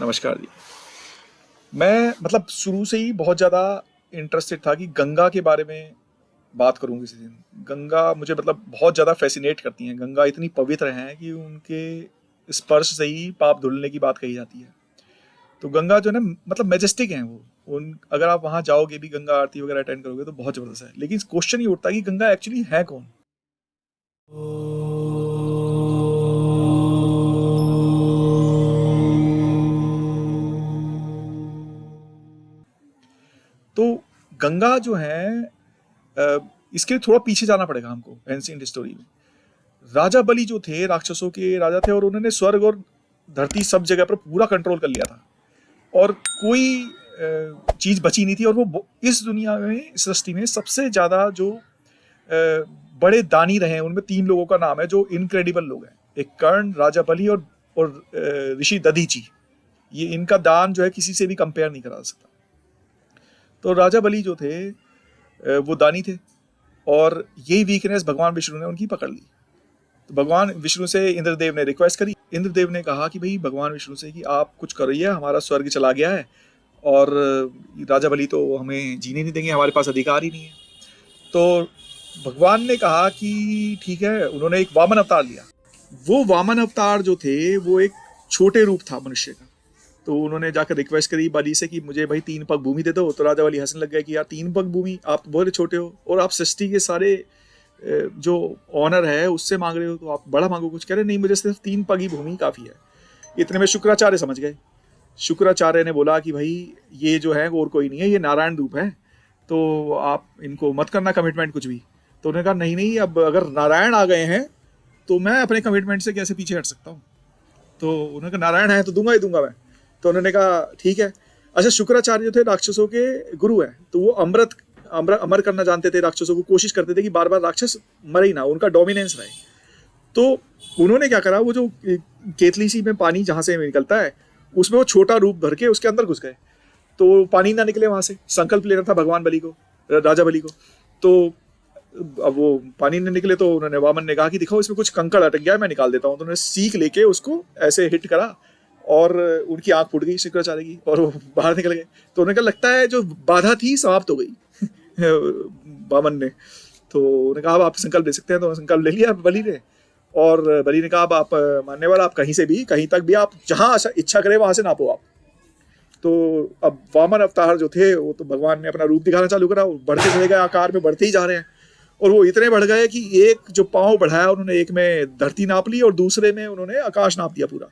नमस्कार जी। मैं मतलब शुरू से ही बहुत ज़्यादा इंटरेस्टेड था कि गंगा के बारे में बात करूँ किसी दिन। गंगा मुझे मतलब बहुत ज़्यादा फ़ैसिनेट करती हैं। गंगा इतनी पवित्र हैं कि उनके स्पर्श से ही पाप धुलने की बात कही जाती है। तो गंगा जो है ना मतलब मैजेस्टिक हैं वो। उन अगर आप वहाँ जाओगे भी गंगा आरती वगैरह अटेंड करोगे तो बहुत ज़बरदस्त है। लेकिन क्वेश्चन ये उठता है कि गंगा एक्चुअली है कौन? तो गंगा जो है अ, इसके लिए थोड़ा पीछे जाना पड़ेगा हमको एंशिएंट स्टोरी में। राजा बलि जो थे राक्षसों के राजा थे और उन्होंने स्वर्ग और धरती सब जगह पर पूरा कंट्रोल कर लिया था और कोई चीज बची नहीं थी और वो इस दुनिया में इस सृष्टि में सबसे ज्यादा जो बड़े दानी रहे हैं उनमें तीन लोगों का नाम है जो इनक्रेडिबल लोग हैं। एक कर्ण, राजा बलि और ऋषि दधीची। ये इनका दान जो है किसी से भी कंपेयर नहीं करा जा सकता। तो राजा बलि जो थे वो दानी थे और यही वीकनेस भगवान विष्णु ने उनकी पकड़ ली। तो भगवान विष्णु से इंद्रदेव ने रिक्वेस्ट करी। इंद्रदेव ने कहा कि भाई भगवान विष्णु से कि आप कुछ करिए, हमारा स्वर्ग चला गया है और राजा बलि तो हमें जीने नहीं देंगे, हमारे पास अधिकार ही नहीं है। तो भगवान ने कहा कि ठीक है। उन्होंने एक वामन अवतार लिया। वो वामन अवतार जो थे वो एक छोटे रूप था मनुष्य का। तो उन्होंने जाकर रिक्वेस्ट करी बलि से कि मुझे भाई 3 पग भूमि दे दो। तो राजा बलि हंसने लग गया कि यार 3 पग भूमि, आप तो बहुत छोटे हो और आप सृष्टि के सारे जो ऑनर है उससे मांग रहे हो, तो आप बड़ा मांगो कुछ। कह रहे नहीं, मुझे सिर्फ 3 पग ही भूमि काफी है। इतने में शुक्राचार्य समझ गए। शुक्राचार्य ने बोला कि भाई ये जो है और कोई नहीं है, ये नारायण रूप है, तो आप इनको मत करना कमिटमेंट कुछ भी। तो उन्होंने कहा नहीं नहीं, अब अगर नारायण आ गए हैं तो मैं अपने कमिटमेंट से कैसे पीछे हट सकता हूँ। तो उन्होंने कहा नारायण है तो दूंगा ही दूंगा मैं। तो उन्होंने कहा ठीक है। अच्छा, शुक्राचार्य जो थे राक्षसों के गुरु हैं, तो वो अमर करना जानते थे राक्षसों को। कोशिश करते थे कि बार बार राक्षस मरे ही ना, उनका डोमिनेंस रहे। तो उन्होंने क्या करा, वो जो केतली सी में पानी जहां से निकलता है उसमें वो छोटा रूप भर के उसके अंदर घुस गए। तो पानी ना निकले वहां से। संकल्प लेना था भगवान बलि को, राजा बलि को। तो अब वो पानी नहीं निकले तो उन्होंने वामन ने कहा कि दिखाओ इसमें कुछ कंकड़ अटक गया है, मैं निकाल देता हूँ। तो उन्होंने सीख लेके उसको ऐसे हिट करा और उनकी आंख फूट गई शुक्राचार्य की और वो बाहर निकल गए। तो उन्हें लगता है जो बाधा थी समाप्त हो गई वामन ने। तो उन्होंने कहा अब आप संकल्प ले सकते हैं। तो संकल्प ले लिया बलि ने और बलि ने कहा अब आप मानने वाला, आप कहीं से भी कहीं तक भी आप जहां इच्छा करें वहां से नापो आप। तो अब वामन अवतार जो थे वो तो भगवान ने अपना रूप दिखाना चालू करा, बढ़ते चले गए, आकार में बढ़ते ही जा रहे हैं। और वो इतने बढ़ गए कि एक जो पांव बढ़ाया उन्होंने, एक में धरती नाप ली और दूसरे में उन्होंने आकाश नाप दिया पूरा।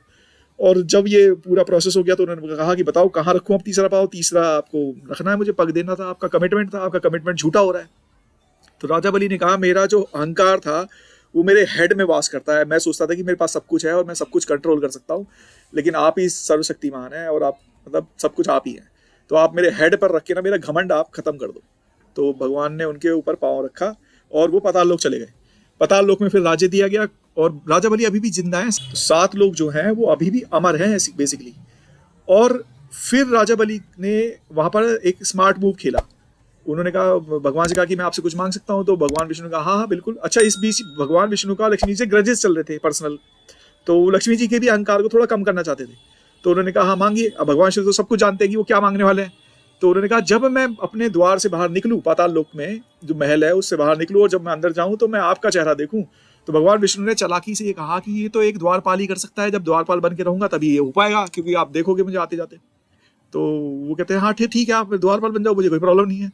और जब ये पूरा प्रोसेस हो गया तो उन्होंने कहा कि बताओ कहाँ रखूं अब तीसरा पाँव। तीसरा आपको रखना है, मुझे पग देना था, आपका कमिटमेंट था, आपका कमिटमेंट झूठा हो रहा है। तो राजा बलि ने कहा मेरा जो अहंकार था वो मेरे हेड में वास करता है। मैं सोचता था कि मेरे पास सब कुछ है और मैं सब कुछ कंट्रोल कर सकता हूँ, लेकिन आप ही सर्वशक्तिमान है और आप मतलब सब कुछ आप ही हैं। तो आप मेरे हेड पर रख के ना मेरा घमंड आप खत्म कर दो। तो भगवान ने उनके ऊपर पाँव रखा और वो पाताल लोक चले गए। पाताल लोक में फिर राज्य दिया गया और राजा बलि अभी भी जिंदा है। तो 7 लोग जो हैं वो अभी भी अमर हैं बेसिकली। और फिर राजा बलि ने वहां पर एक स्मार्ट मूव खेला। उन्होंने कहा, भगवान से कहा कि मैं आपसे कुछ मांग सकता हूँ। तो भगवान विष्णु ने कहा हाँ हाँ बिल्कुल। अच्छा, इस बीच भगवान विष्णु का लक्ष्मी से ग्रजेस चल रहे थे पर्सनल। तो लक्ष्मी जी के भी अहंकार को थोड़ा कम करना चाहते थे। तो उन्होंने कहा हाँ मांगिए। अब भगवान विष्णु तो सब कुछ जानते हैं कि वो क्या मांगने वाले हैं। तो उन्होंने कहा जब मैं अपने द्वार से बाहर निकलूं, पाताल लोक में जो महल है उससे बाहर निकलूं और जब मैं अंदर जाऊं तो मैं आपका चेहरा देखूं। तो भगवान विष्णु ने चालाकी से ये कहा कि ये तो एक द्वारपाल ही कर सकता है, जब द्वारपाल बन के रहूंगा तभी ये हो पाएगा, क्योंकि आप देखोगे मुझे आते जाते। तो वो कहते हैं हाँ ठीक है, आप द्वारपाल बन जाओ, मुझे कोई प्रॉब्लम नहीं है।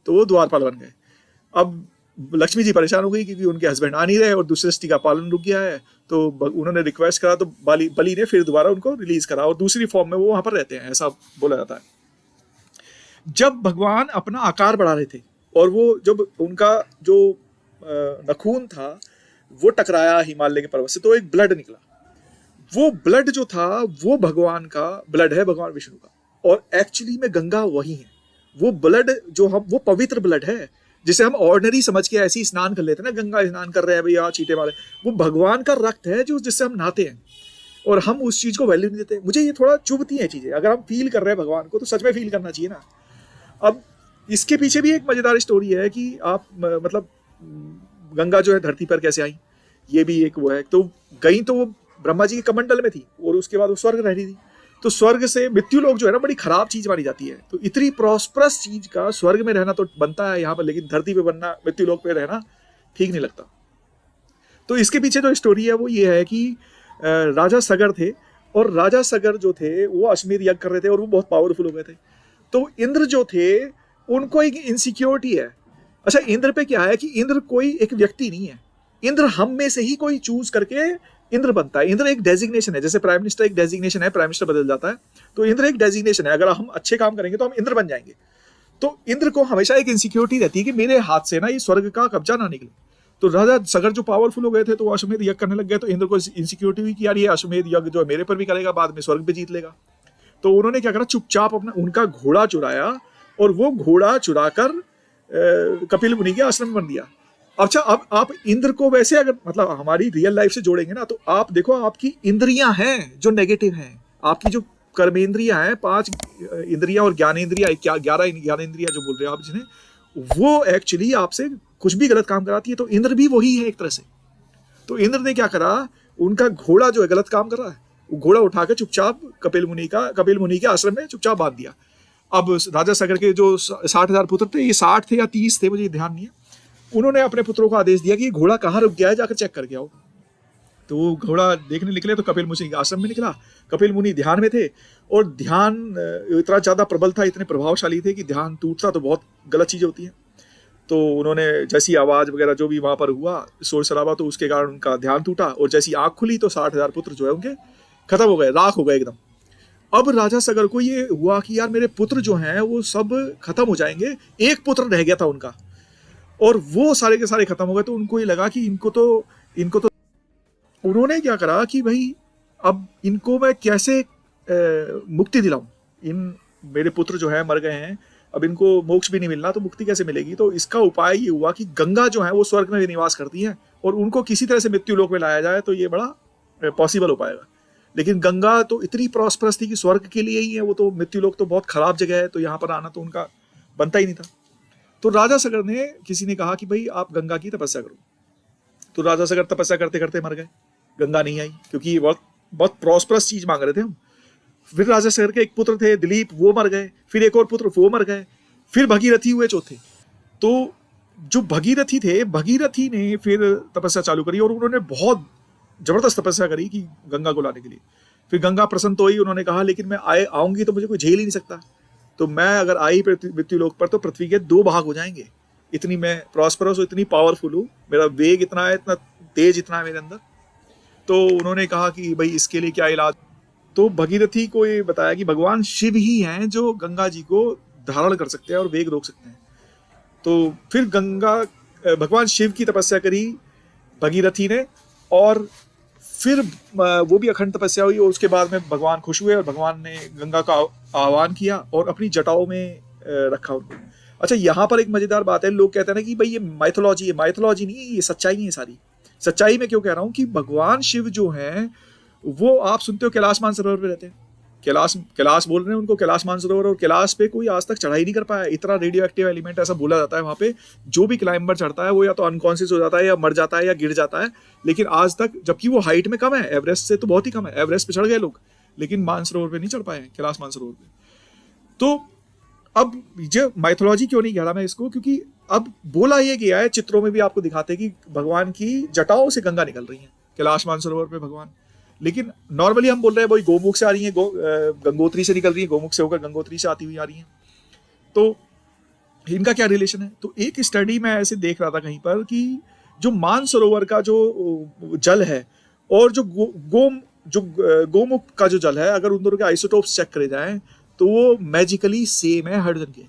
तो वो द्वारपाल बन गए। अब लक्ष्मी जी परेशान हो गई क्योंकि उनके हस्बैंड आ नहीं रहे और दूसरी सृष्टि का पालन रुक गया है। तो उन्होंने रिक्वेस्ट करा तो बलि ने फिर दोबारा उनको रिलीज करा और दूसरी फॉर्म में वो वहां पर रहते हैं, ऐसा बोला जाता है। जब भगवान अपना आकार बढ़ा रहे थे और वो जब उनका जो नखून था वो टकराया हिमालय के पर्वत से तो एक ब्लड निकला। वो ब्लड जो था वो भगवान का ब्लड है, भगवान विष्णु का। और एक्चुअली में गंगा वही है। वो ब्लड जो हम, वो पवित्र ब्लड है जिसे हम ऑर्डिनरी समझ के ऐसे ही स्नान कर लेते हैं ना, गंगा स्नान कर रहे हैं भैया चीटे मारे। वो भगवान का रक्त है जो जिससे हम नहाते हैं और हम उस चीज को वैल्यू नहीं देते। मुझे ये थोड़ा चुभती है चीजें। अगर हम फील कर रहे हैं भगवान को तो सच में फील करना चाहिए ना। अब इसके पीछे भी एक मजेदार स्टोरी है कि आप मतलब गंगा जो है धरती पर कैसे आई, ये भी एक वो है। तो गई तो वो ब्रह्मा जी के कमंडल में थी और उसके बाद वो स्वर्ग रह रही थी। तो स्वर्ग से मृत्यु लोक जो है ना बड़ी खराब चीज मानी जाती है। तो इतनी प्रॉस्परस चीज का स्वर्ग में रहना तो बनता है यहाँ पर, लेकिन धरती पे बनना, मृत्यु लोक पे रहना ठीक नहीं लगता। तो इसके पीछे जो स्टोरी है वो ये है कि राजा सगर थे, और राजा सगर जो थे वो अश्वमेध यज्ञ कर रहे थे और वो बहुत पावरफुल हो गए थे। तो इंद्र जो थे उनको एक इनसिक्योरिटी है। अच्छा, इंद्र पे क्या है कि इंद्र कोई एक व्यक्ति नहीं है, इंद्र हम में से ही कोई चूज करके इंद्र बनता है। इंद्र एक डेजिग्नेशन है, जैसे प्राइम मिनिस्टर एक डेजिग्नेशन है, प्राइम मिनिस्टर बदल जाता है, तो इंद्र एक डेजिग्नेशन है। अगर हम अच्छे काम करेंगे तो हम इंद्र बन जाएंगे। तो इंद्र को हमेशा एक इनसिक्योरिटी रहती है कि मेरे हाथ से ना ये स्वर्ग का कब्जा ना निकले। तो राजा सगर जो पावरफुल हो गए थे तो वो अश्वमेध यज्ञ करने लग गए। तो इंद्र को इनसिक्योरिटी हुई कि यार ये अश्वमेध यज्ञ जो है मेरे पर भी करेगा, बाद में स्वर्ग पे जीत लेगा। तो उन्होंने क्या करा, चुपचाप अपना उनका घोड़ा चुराया और वो घोड़ा चुराकर कपिल मुनि के आश्रम में बन दिया। अच्छा, अब आप इंद्र को वैसे अगर मतलब हमारी रियल लाइफ से जोड़ेंगे ना, तो आप देखो आपकी इंद्रियां हैं जो नेगेटिव हैं, आपकी जो कर्मेंद्रियां हैं, 5 इंद्रियां और ज्ञानेंद्रियां, 11 ज्ञानेंद्रियां जो बोल रहे हैं आप जिन्हें, वो एक्चुअली आपसे कुछ भी गलत काम कराती है। तो इंद्र भी वही है एक तरह से। तो इंद्र ने क्या करा, उनका घोड़ा जो है गलत काम कर रहा है, वो घोड़ा उठा के चुपचाप कपिल मुनि के आश्रम में चुपचाप बांध दिया। अब राजा सगर के जो 60,000 पुत्र थे, ये 60 थे या 30 थे, मुझे ध्यान नहीं है, उन्होंने अपने पुत्रों को आदेश दिया कि घोड़ा कहाँ रुक गया है, जाकर चेक करके आओ। तो वो घोड़ा देखने निकले तो कपिल मुनि के आश्रम में निकला। कपिल मुनि ध्यान में थे, और ध्यान इतना ज़्यादा प्रबल था, इतने प्रभावशाली थे कि ध्यान टूटता तो बहुत गलत चीज़ें होती हैं। तो उन्होंने जैसी आवाज़ वगैरह जो भी वहाँ पर हुआ, शोर शराबा, तो उसके कारण उनका ध्यान टूटा, और जैसी आँख खुली तो 60,000 पुत्र जो है उनके खत्म हो गए, राख हो गए एकदम। अब राजा सगर को ये हुआ कि यार मेरे पुत्र जो हैं वो सब खत्म हो जाएंगे, एक पुत्र रह गया था उनका, और वो सारे के सारे खत्म हो गए। तो उनको ये लगा कि इनको तो उन्होंने क्या करा कि भाई अब इनको मैं कैसे मुक्ति दिलाऊं, इन मेरे पुत्र जो है मर गए हैं, अब इनको मोक्ष भी नहीं मिलना, तो मुक्ति कैसे मिलेगी। तो इसका उपाय ये हुआ कि गंगा जो है वो स्वर्ग में भी निवास करती है, और उनको किसी तरह से मृत्यु लोक में लाया जाए तो ये बड़ा पॉसिबल हो पाएगा। लेकिन गंगा तो इतनी प्रॉस्परस थी कि स्वर्ग के लिए ही है, वो तो मृत्यु लोक तो बहुत खराब जगह है, तो यहाँ पर आना तो उनका बनता ही नहीं था। तो राजा सगर ने, किसी ने कहा कि भाई आप गंगा की तपस्या करो। तो राजा सगर तपस्या करते करते मर गए, गंगा नहीं आई, क्योंकि बहुत प्रॉस्परस चीज मांग रहे थे हम। फिर राजा सगर के एक पुत्र थे दिलीप, वो मर गए, फिर एक और पुत्र वो मर गए, फिर भगीरथी हुए चौथे। तो जो भगीरथी थे, भगीरथी ने फिर तपस्या चालू करी, और उन्होंने बहुत जबरदस्त तपस्या करी कि गंगा को लाने के लिए। फिर गंगा प्रसन्न तो हुई, उन्होंने कहा लेकिन मैं आऊंगी तो मुझे कोई झेल ही नहीं सकता, तो मैं अगर आई मृत्यु लोक पर तो पृथ्वी के 2 भाग हो जाएंगे, इतनी मैं प्रॉस्परस हूँ, इतनी पावरफुल हूँ, मेरा वेग इतना है, इतना तेज इतना है मेरे अंदर। तो उन्होंने कहा कि भाई इसके लिए क्या इलाज। तो भगीरथी को ये बताया कि भगवान शिव ही हैं जो गंगा जी को धारण कर सकते हैं और वेग रोक सकते हैं। तो फिर भगवान शिव की तपस्या करी भगीरथी ने, और फिर वो भी अखंड तपस्या हुई, और उसके बाद में भगवान खुश हुए और भगवान ने गंगा का आह्वान किया और अपनी जटाओं में रखा उनको। अच्छा, यहाँ पर एक मजेदार बात है, लोग कहते हैं ना कि भाई ये माइथोलॉजी है, माइथोलॉजी नहीं, ये सच्चाई है सारी। सच्चाई में क्यों कह रहा हूँ कि भगवान शिव जो हैं वो, आप सुनते हो कैलाश मानसरोवर पे रहते हैं, कैलाश बोल रहे हैं उनको, कैलाश मानसरोवर, और कैलाश पे कोई आज तक चढ़ाई नहीं कर पाया, इतना रेडियो एक्टिव एलिमेंट ऐसा बोला जाता है वहाँ पे। जो भी क्लाइंबर चढ़ता है वो या तो अनकॉन्शियस हो जाता है, या मर जाता है, या गिर जाता है। लेकिन आज तक, जबकि वो हाइट में कम है, एवरेस्ट से तो बहुत ही कम है, एवरेस्ट पे चढ़ गए लोग, लेकिन मानसरोवर पे नहीं चढ़ पाए, कैलाश मानसरोवर पे। तो अब ये माइथोलॉजी क्यों नहीं कह रहा मैं इसको, क्योंकि अब बोला ये गया है, चित्रों में भी आपको दिखाते हैं कि भगवान की जटाओं से गंगा निकल रही है कैलाश मानसरोवर पे भगवान। लेकिन नॉर्मली हम बोल रहे हैं भाई गोमुख से आ रही है, गंगोत्री से निकल रही है, गोमुख से होकर गंगोत्री से आती हुई आ रही है, तो इनका क्या रिलेशन है। तो एक स्टडी में ऐसे देख रहा था कहीं पर कि जो मानसरोवर का जो जल है और जो गोमुख का जो जल है, अगर उन दोनों के आइसोटोप्स चेक करे जाएं तो वो मैजिकली सेम है हाइड्रोजन के,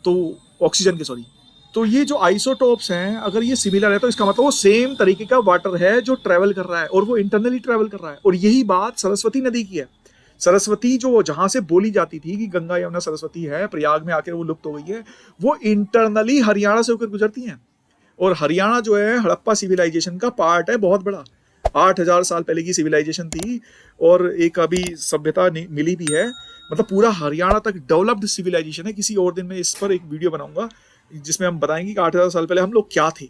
तो ऑक्सीजन के, सॉरी। तो ये जो आइसोटोप्स हैं अगर ये सिमिलर है तो इसका मतलब वो सेम तरीके का वाटर है जो ट्रैवल कर रहा है, और वो इंटरनली ट्रैवल कर रहा है। और यही बात सरस्वती नदी की है। सरस्वती जो जहां से बोली जाती थी कि गंगा यमुना सरस्वती है, प्रयाग में आकर वो लुप्त हो गई है, वो इंटरनली हरियाणा से होकर गुजरती हैं। और हरियाणा जो है हड़प्पा सिविलाइजेशन का पार्ट है, बहुत बड़ा, 8,000 साल पहले की सिविलाइजेशन थी, और एक अभी सभ्यता मिली भी है। मतलब पूरा हरियाणा तक डेवलप्ड सिविलाइजेशन है। किसी और दिन में इस पर एक वीडियो बनाऊंगा जिसमें हम बताएंगे कि 8,000 साल पहले हम लोग क्या थे।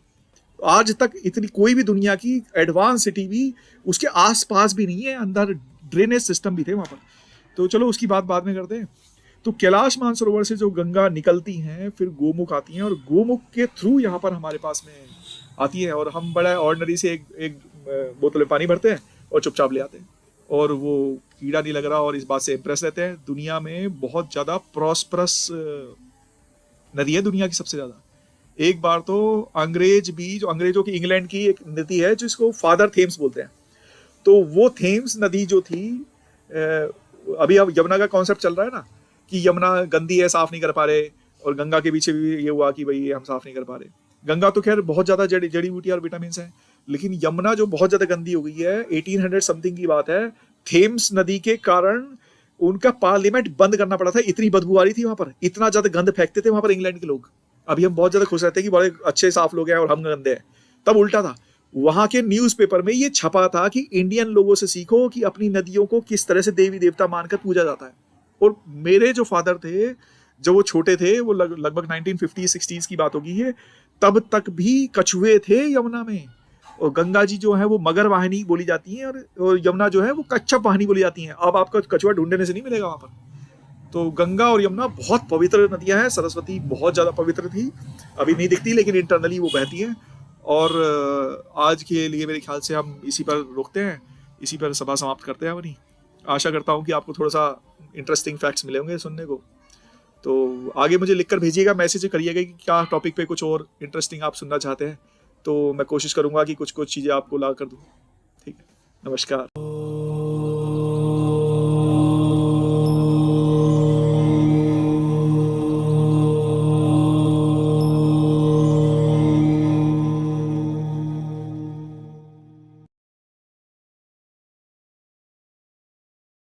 आज तक इतनी कोई भी दुनिया की एडवांस सिटी भी उसके आसपास भी नहीं है, अंदर ड्रेनेज सिस्टम भी थे वहाँ पर। तो चलो उसकी बात बाद में करते हैं। तो कैलाश मानसरोवर से जो गंगा निकलती हैं फिर गोमुख आती हैं और गोमुख के थ्रू यहाँ पर हमारे पास में आती है, और हम बड़ा ऑर्डिनरी से एक बोतल में पानी भरते हैं और चुपचाप ले आते हैं, और वो कीड़ा नहीं लग रहा, और इस बात से इम्प्रेस रहते हैं। दुनिया में बहुत ज़्यादा प्रॉस्परस नदी है, दुनिया की सबसे ज़्यादा। एक बार तो अंग्रेज भी, जो अंग्रेजों की इंग्लैंड की एक नदी है जिसको फादर थेम्स बोलते हैं, तो वो थेम्स नदी जो थी, अभी अब यमुना का कॉन्सेप्ट चल रहा है ना कि यमुना गंदी है, साफ नहीं कर पा रहे, और गंगा के पीछे भी ये हुआ कि भाई ये हम साफ नहीं कर पा रहे। गंगा तो खैर बहुत ज़्यादा जड़ी बूटी और विटामिन है, लेकिन यमुना जो बहुत ज़्यादा गंदी हो गई है, 1800 समथिंग की बात है, थेम्स नदी के कारण उनका पार्लियामेंट बंद करना पड़ा था, इतनी बदबू आ रही थी वहां पर, इतना ज़्यादा गंद फेंकते थे वहां पर इंग्लैंड के लोग। अभी हम बहुत ज़्यादा खुश रहते हैं कि बड़े अच्छे साफ लोग हैं और हम गंदे हैं, तब उल्टा था। वहां के न्यूज़पेपर में ये छपा था कि इंडियन लोगों से सीखो कि अपनी नदियों को किस तरह से देवी देवता मानकर पूजा जाता है। और मेरे जो फादर थे, जब वो छोटे थे, वो लगभग 1950-60s की बात होगी है, तब तक भी कछुए थे यमुना में, और गंगा जी जो है वो मगर वाहिनी बोली जाती है, और यमुना जो है वो कच्छप वाहिनी बोली जाती है। अब आपका कछुआ ढूंढने से नहीं मिलेगा वहां पर। तो गंगा और यमुना बहुत पवित्र नदियां हैं। सरस्वती बहुत ज़्यादा पवित्र थी, अभी नहीं दिखती, लेकिन इंटरनली वो बहती है। और आज के लिए मेरे ख्याल से हम इसी पर रोकते हैं, इसी पर सभा समाप्त करते हैं अपनी। आशा करता हूँ कि आपको थोड़ा सा इंटरेस्टिंग फैक्ट्स मिले होंगे सुनने को। तो आगे मुझे लिखकर भेजिएगा, मैसेज करिएगा कि क्या टॉपिक पे कुछ और इंटरेस्टिंग आप सुनना चाहते हैं, तो मैं कोशिश करूँगा कि कुछ चीज़ें आपको ला कर दूँ। ठीक है, नमस्कार।